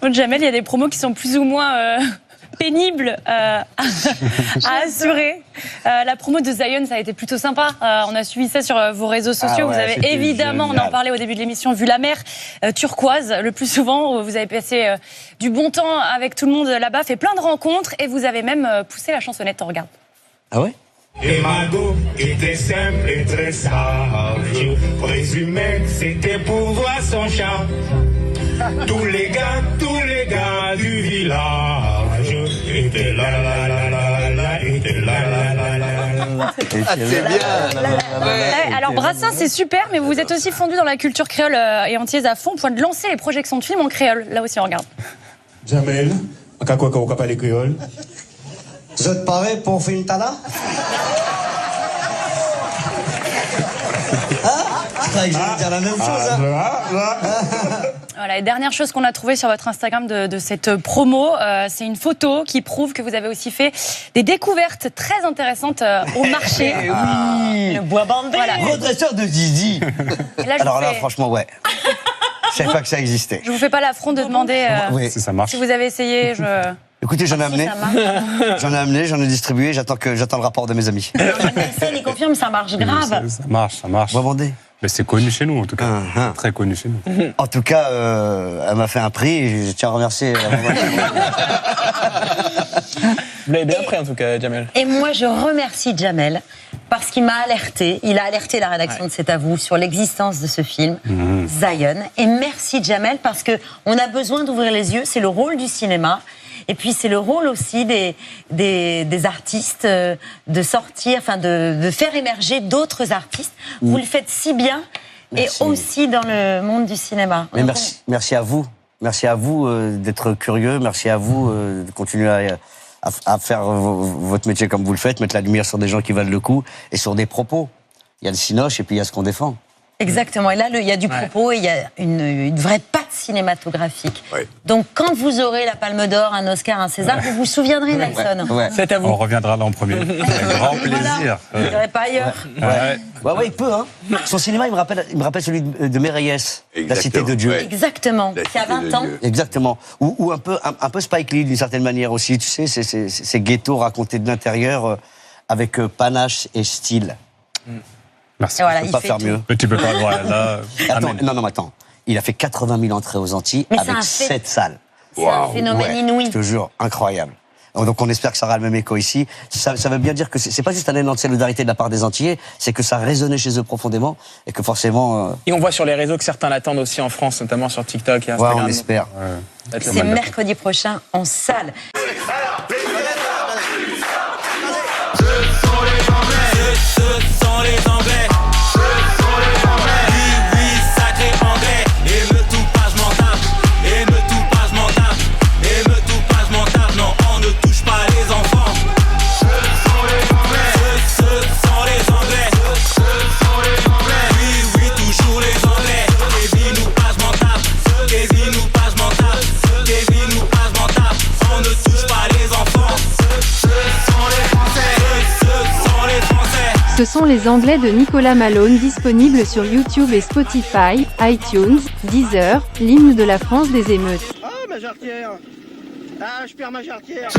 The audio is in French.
Bon, Jamel, il y a des promos qui sont plus ou moins pénibles à assurer. La promo de Zion, ça a été plutôt sympa. On a suivi ça sur vos réseaux sociaux. Vous avez évidemment, on en parlait au début de l'émission, vu la mer turquoise le plus souvent. Vous avez passé du bon temps avec tout le monde là-bas, fait plein de rencontres et vous avez même poussé la chansonnette. On regarde. Ah ouais? Et Margot était simple et très sage. Présumait que c'était pour voir son chat. Tous les gars du village étaient là, là, là, là, là, étaient là, là, là, là. C'est bien. Alors Brassens, c'est super, mais vous êtes aussi fondu dans la culture créole et antillaise à fond, au point de lancer les projections de films en créole. Là aussi, on regarde. Jamel, on va parler créole. Vous êtes paré pour faire une tala? Je croyais que j'allais dire la même chose. Voilà, et dernière chose qu'on a trouvée sur votre Instagram de cette promo, c'est une photo qui prouve que vous avez aussi fait des découvertes très intéressantes au marché. Oui, Le bois bandé. Voilà. redresseur de zizi. Et là, Alors là, franchement, ouais. Je savais pas que ça existait. je vous fais pas l'affront de demander Oui. Si ça marche. si vous avez essayé. Écoutez, j'en ai Si amené. ça marche. J'en ai distribué, j'attends le rapport de mes amis. Il confirme, ça marche grave. Ça marche. Bois bandé. Mais c'est connu chez nous, en tout cas. Très connu chez nous. En tout cas, elle m'a fait un prix et je tiens à remercier. Vous l'avez bien pris en tout cas, Jamel. Et moi, je remercie Jamel parce qu'il m'a alerté. Il a alerté la rédaction de C'est à vous sur l'existence de ce film, Zion. Et merci Jamel parce que on a besoin d'ouvrir les yeux. C'est le rôle du cinéma. Et puis c'est le rôle aussi des artistes de sortir, enfin de faire émerger d'autres artistes. Vous le faites si bien Merci. et aussi dans le monde du cinéma. Mais merci à vous. Merci à vous d'être curieux. Merci à vous de continuer à faire votre métier comme vous le faites, mettre la lumière sur des gens qui valent le coup et sur des propos. Il y a le cinoche et puis il y a ce qu'on défend. Exactement. Et là, il y a du propos et il y a une vraie patte cinématographique. Ouais. Donc, quand vous aurez la Palme d'Or, un Oscar, un César, vous vous souviendrez, Nelson. Ouais. C'est à On vous. reviendra là en premier. Avec grand plaisir. Vous n'irez pas ailleurs. Ouais, il peut, hein. Son cinéma, il me rappelle celui de Méreillès, La Cité de Dieu. Ouais. Exactement. La Qui a Cité 20 de ans. Dieu. Exactement. Ou un peu Spike Lee, d'une certaine manière aussi. Tu sais, ces ghettos racontés de l'intérieur avec panache et style. Merci. Et voilà, On peut il pas fait faire tout. mieux. Mais tu peux pas voir là. Attends, Amen. non, attends. Il a fait 80 000 entrées aux Antilles Mais c'est avec un fait. 7 salles. C'est un phénomène inouï. Je te jure, incroyable. Donc on espère que ça aura le même écho ici. Ça veut bien dire que c'est pas juste un élan de solidarité de la part des Antillais, c'est que ça résonnait chez eux profondément et que forcément... Et on voit sur les réseaux que certains l'attendent aussi en France, notamment sur TikTok et ouais, Instagram. on espère. C'est mercredi prochain en salle. Ce sont les Anglais de Nicolas Malone disponibles sur YouTube et Spotify, iTunes, Deezer, l'hymne de la France des émeutes. Ah, ma jarretière. Ah, je perds ma jarretière.